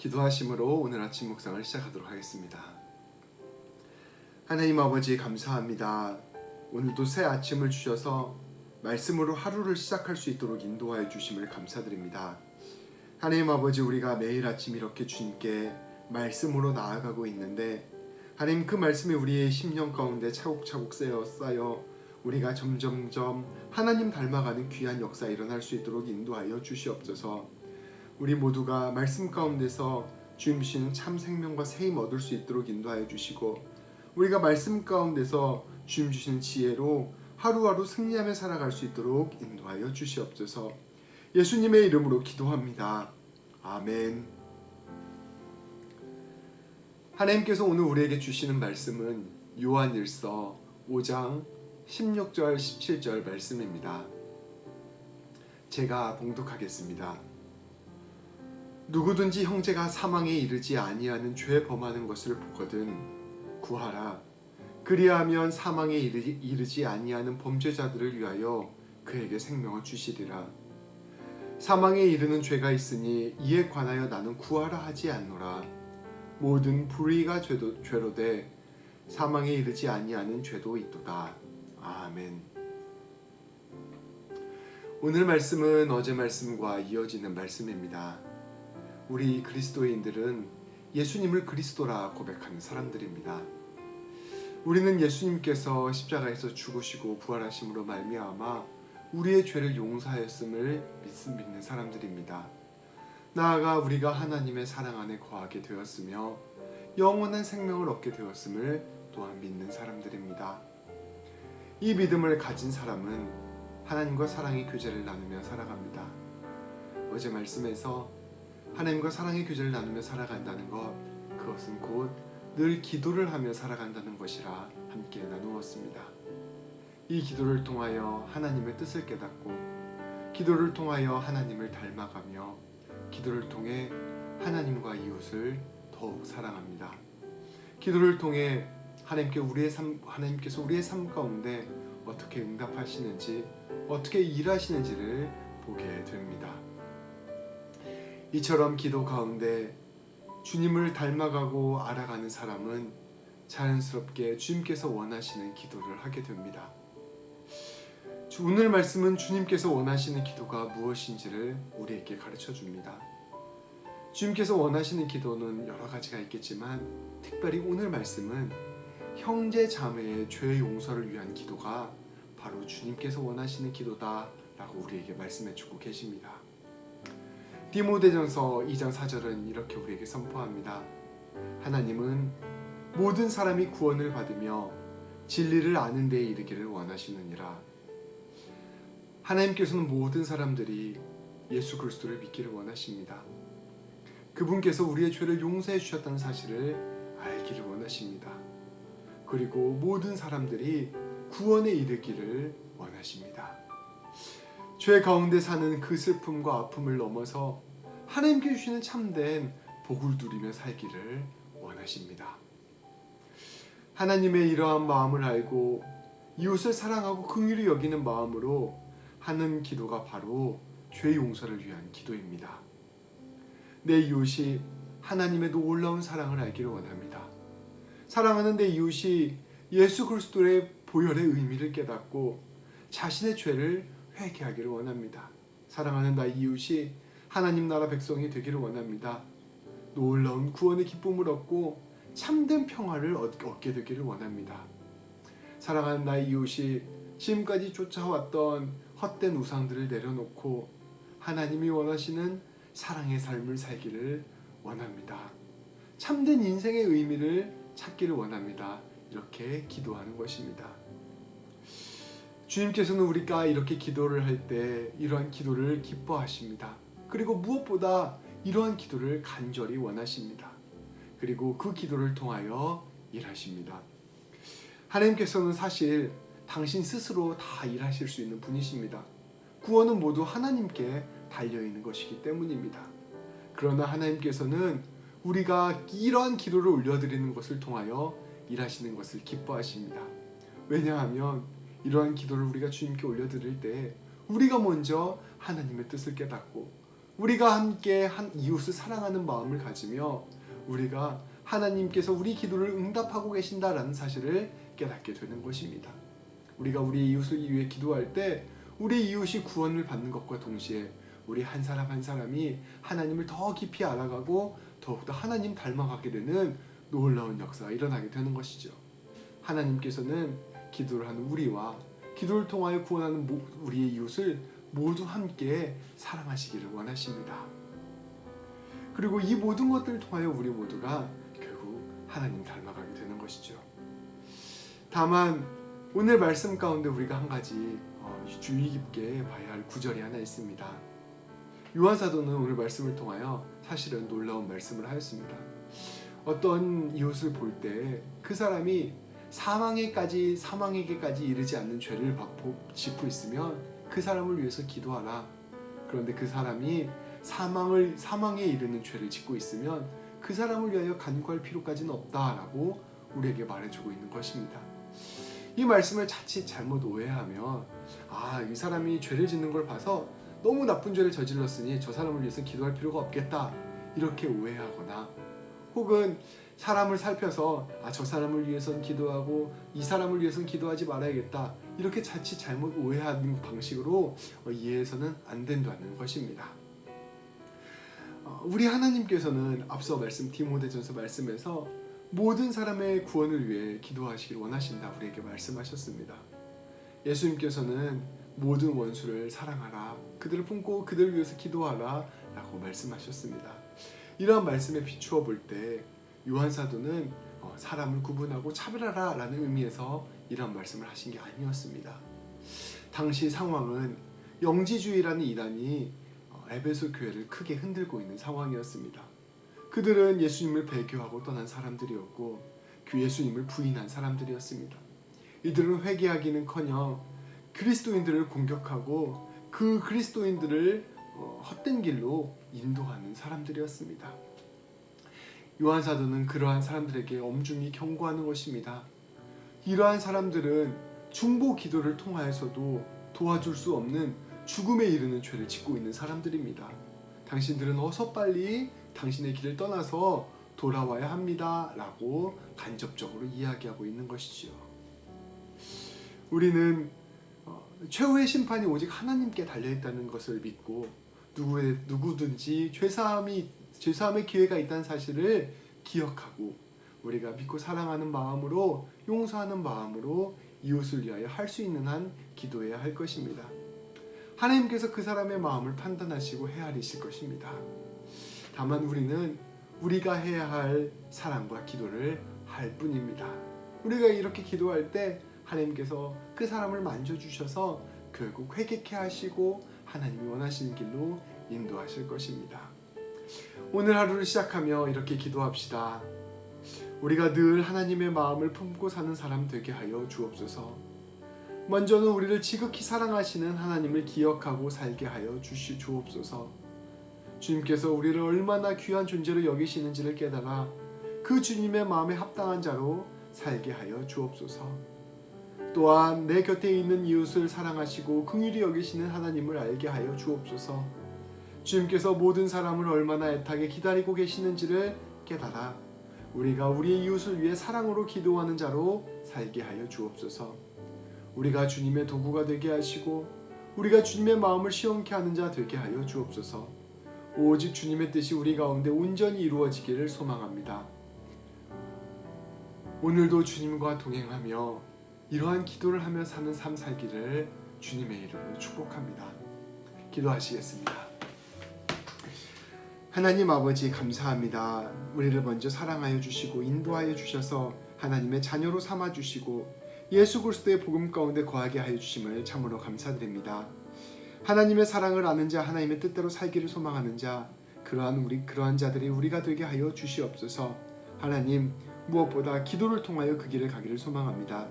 기도하심으로 오늘 아침 묵상을 시작하도록 하겠습니다. 하나님 아버지 감사합니다. 오늘도 새 아침을 주셔서 말씀으로 하루를 시작할 수 있도록 인도하여 주심을 감사드립니다. 하나님 아버지, 우리가 매일 아침 이렇게 주님께 말씀으로 나아가고 있는데 하나님, 그 말씀이 우리의 심령 가운데 차곡차곡 쌓여 우리가 점점점 하나님 닮아가는 귀한 역사 일어날 수 있도록 인도하여 주시옵소서. 우리 모두가 말씀 가운데서 주님 주시는 참 생명과 새힘 얻을 수 있도록 인도하여 주시고, 우리가 말씀 가운데서 주님 주시는 지혜로 하루하루 승리하며 살아갈 수 있도록 인도하여 주시옵소서. 예수님의 이름으로 기도합니다. 아멘. 하나님께서 오늘 우리에게 주시는 말씀은 요한일서 5장 16절 17절 말씀입니다. 제가 봉독하겠습니다. 누구든지 형제가 사망에 이르지 아니하는 죄 범하는 것을 보거든 구하라. 그리하면 사망에 이르지 아니하는 범죄자들을 위하여 그에게 생명을 주시리라. 사망에 이르는 죄가 있으니 이에 관하여 나는 구하라 하지 않노라. 모든 불의가 죄로되 사망에 이르지 아니하는 죄도 있도다. 아멘. 오늘 말씀은 어제 말씀과 이어지는 말씀입니다. 우리 그리스도인들은 예수님을 그리스도라 고백하는 사람들입니다. 우리는 예수님께서 십자가에서 죽으시고 부활하심으로 말미암아 우리의 죄를 용서하였음을 믿는 사람들입니다. 나아가 우리가 하나님의 사랑 안에 거하게 되었으며 영원한 생명을 얻게 되었음을 또한 믿는 사람들입니다. 이 믿음을 가진 사람은 하나님과 사랑의 교제를 나누며 살아갑니다. 어제 말씀에서 하나님과 사랑의 교제를 나누며 살아간다는 것, 그것은 곧 늘 기도를 하며 살아간다는 것이라 함께 나누었습니다. 이 기도를 통하여 하나님의 뜻을 깨닫고, 기도를 통하여 하나님을 닮아가며, 기도를 통해 하나님과 이웃을 더욱 사랑합니다. 기도를 통해 하나님께서 우리의 삶 가운데 어떻게 응답하시는지, 어떻게 일하시는지를 보게 됩니다. 이처럼 기도 가운데 주님을 닮아가고 알아가는 사람은 자연스럽게 주님께서 원하시는 기도를 하게 됩니다. 오늘 말씀은 주님께서 원하시는 기도가 무엇인지를 우리에게 가르쳐 줍니다. 주님께서 원하시는 기도는 여러 가지가 있겠지만 특별히 오늘 말씀은 형제 자매의 죄 용서를 위한 기도가 바로 주님께서 원하시는 기도다 라고 우리에게 말씀해 주고 계십니다. 디모데전서 2장 4절은 이렇게 우리에게 선포합니다. 하나님은 모든 사람이 구원을 받으며 진리를 아는 데에 이르기를 원하시느니라. 하나님께서는 모든 사람들이 예수 그리스도를 믿기를 원하십니다. 그분께서 우리의 죄를 용서해 주셨다는 사실을 알기를 원하십니다. 그리고 모든 사람들이 구원에 이르기를 원하십니다. 죄 가운데 사는 그 슬픔과 아픔을 넘어서 하나님께 주시는 참된 복을 누리며 살기를 원하십니다. 하나님의 이러한 마음을 알고 이웃을 사랑하고 긍휼히 여기는 마음으로 하는 기도가 바로 죄 용서를 위한 기도입니다. 내 이웃이 하나님의 놀라운 사랑을 알기를 원합니다. 사랑하는 내 이웃이 예수 그리스도의 보혈의 의미를 깨닫고 자신의 죄를 회개하기를 원합니다. 사랑하는 나의 이웃이 하나님 나라 백성이 되기를 원합니다. 놀라운 구원의 기쁨을 얻고 참된 평화를 얻게 되기를 원합니다. 사랑하는 나의 이웃이 지금까지 쫓아왔던 헛된 우상들을 내려놓고 하나님이 원하시는 사랑의 삶을 살기를 원합니다. 참된 인생의 의미를 찾기를 원합니다. 이렇게 기도하는 것입니다. 주님께서는 우리가 이렇게 기도를 할 때 이러한 기도를 기뻐하십니다. 그리고 무엇보다 이러한 기도를 간절히 원하십니다. 그리고 그 기도를 통하여 일하십니다. 하나님께서는 사실 당신 스스로 다 일하실 수 있는 분이십니다. 구원은 모두 하나님께 달려있는 것이기 때문입니다. 그러나 하나님께서는 우리가 이러한 기도를 올려드리는 것을 통하여 일하시는 것을 기뻐하십니다. 왜냐하면 이러한 기도를 우리가 주님께 올려드릴 때 우리가 먼저 하나님의 뜻을 깨닫고 우리가 함께 한 이웃을 사랑하는 마음을 가지며 우리가 하나님께서 우리 기도를 응답하고 계신다라는 사실을 깨닫게 되는 것입니다. 우리가 우리 이웃을 위해 기도할 때 우리 이웃이 구원을 받는 것과 동시에 우리 한 사람 한 사람이 하나님을 더 깊이 알아가고 더욱더 하나님 닮아가게 되는 놀라운 역사가 일어나게 되는 것이죠. 하나님께서는 기도를 하는 우리와 기도를 통하여 구원하는 우리의 이웃을 모두 함께 사랑하시기를 원하십니다. 그리고 이 모든 것들을 통하여 우리 모두가 결국 하나님 닮아가게 되는 것이죠. 다만 오늘 말씀 가운데 우리가 한 가지 주의 깊게 봐야 할 구절이 하나 있습니다. 요한 사도는 오늘 말씀을 통하여 사실은 놀라운 말씀을 하였습니다. 어떤 이웃을 볼 때 그 사람이 사망에게까지 이르지 않는 죄를 짓고 있으면 그 사람을 위해서 기도하라. 그런데 그 사람이 사망에 이르는 죄를 짓고 있으면 그 사람을 위하여 간구할 필요까지는 없다라고 우리에게 말해주고 있는 것입니다. 이 말씀을 자칫 잘못 오해하면 이 사람이 죄를 짓는 걸 봐서 너무 나쁜 죄를 저질렀으니 저 사람을 위해서 기도할 필요가 없겠다 이렇게 오해하거나, 혹은 사람을 살펴서 저 사람을 위해서는 기도하고 이 사람을 위해서는 기도하지 말아야겠다 이렇게 자칫 잘못 오해하는 방식으로 이해해서는 안 된다는 것입니다. 우리 하나님께서는 앞서 말씀 디모데전서 말씀에서 모든 사람의 구원을 위해 기도하시길 원하신다 우리에게 말씀하셨습니다. 예수님께서는 모든 원수를 사랑하라, 그들을 품고 그들을 위해서 기도하라 라고 말씀하셨습니다. 이러한 말씀에 비추어 볼 때 요한 사도는 사람을 구분하고 차별하라 라는 의미에서 이런 말씀을 하신 게 아니었습니다. 당시 상황은 영지주의라는 이단이 에베소 교회를 크게 흔들고 있는 상황이었습니다. 그들은 예수님을 배교하고 떠난 사람들이었고 예수님을 부인한 사람들이었습니다. 이들은 회개하기는커녕 그리스도인들을 공격하고 그 그리스도인들을 헛된 길로 인도하는 사람들이었습니다. 요한 사도는 그러한 사람들에게 엄중히 경고하는 것입니다. 이러한 사람들은 중보 기도를 통하여서도 도와줄 수 없는 죽음에 이르는 죄를 짓고 있는 사람들입니다. 당신들은 어서 빨리 당신의 길을 떠나서 돌아와야 합니다 라고 간접적으로 이야기하고 있는 것이지요. 우리는 최후의 심판이 오직 하나님께 달려있다는 것을 믿고 누구든지 죄사함의 기회가 있다는 사실을 기억하고 우리가 믿고 사랑하는 마음으로, 용서하는 마음으로 이웃을 위하여 할 수 있는 한 기도해야 할 것입니다. 하나님께서 그 사람의 마음을 판단하시고 헤아리실 것입니다. 다만 우리는 우리가 해야 할 사랑과 기도를 할 뿐입니다. 우리가 이렇게 기도할 때 하나님께서 그 사람을 만져주셔서 결국 회개케 하시고 하나님이 원하시는 길로 인도하실 것입니다. 오늘 하루를 시작하며 이렇게 기도합시다. 우리가 늘 하나님의 마음을 품고 사는 사람 되게 하여 주옵소서. 먼저는 우리를 지극히 사랑하시는 하나님을 기억하고 살게 하여 주옵소서. 주님께서 우리를 얼마나 귀한 존재로 여기시는지를 깨달아 그 주님의 마음에 합당한 자로 살게 하여 주옵소서. 또한 내 곁에 있는 이웃을 사랑하시고 긍휼히 여기시는 하나님을 알게 하여 주옵소서. 주님께서 모든 사람을 얼마나 애타게 기다리고 계시는지를 깨달아 우리가 우리의 이웃을 위해 사랑으로 기도하는 자로 살게 하여 주옵소서. 우리가 주님의 도구가 되게 하시고 우리가 주님의 마음을 시원케 하는 자 되게 하여 주옵소서. 오직 주님의 뜻이 우리 가운데 온전히 이루어지기를 소망합니다. 오늘도 주님과 동행하며 이러한 기도를 하며 사는 삶 살기를 주님의 이름으로 축복합니다. 기도하시겠습니다. 하나님 아버지 감사합니다. 우리를 먼저 사랑하여 주시고 인도하여 주셔서 하나님의 자녀로 삼아 주시고 예수 그리스도의 복음 가운데 거하게 하여 주심을 참으로 감사드립니다. 하나님의 사랑을 아는 자, 하나님의 뜻대로 살기를 소망하는 자, 그러한 자들이 우리가 되게 하여 주시옵소서. 하나님, 무엇보다 기도를 통하여 그 길을 가기를 소망합니다.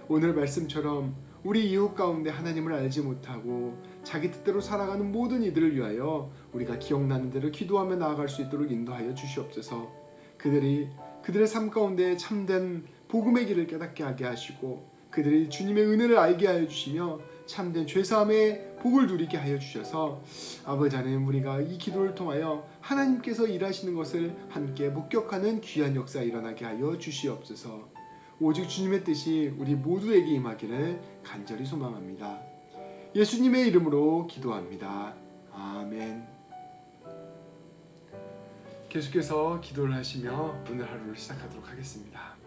오늘 말씀처럼 우리 이웃 가운데 하나님을 알지 못하고 자기 뜻대로 살아가는 모든 이들을 위하여 우리가 기억나는 대로 기도하며 나아갈 수 있도록 인도하여 주시옵소서. 그들의 삶 가운데 참된 복음의 길을 깨닫게 하게 하시고 그들이 주님의 은혜를 알게 하여 주시며 참된 죄사함의 복을 누리게 하여 주셔서 아버지 하나님, 우리가 이 기도를 통하여 하나님께서 일하시는 것을 함께 목격하는 귀한 역사 일어나게 하여 주시옵소서. 오직 주님의 뜻이 우리 모두에게 임하기를 간절히 소망합니다. 예수님의 이름으로 기도합니다. 아멘. 계속해서 기도를 하시며 오늘 하루를 시작하도록 하겠습니다.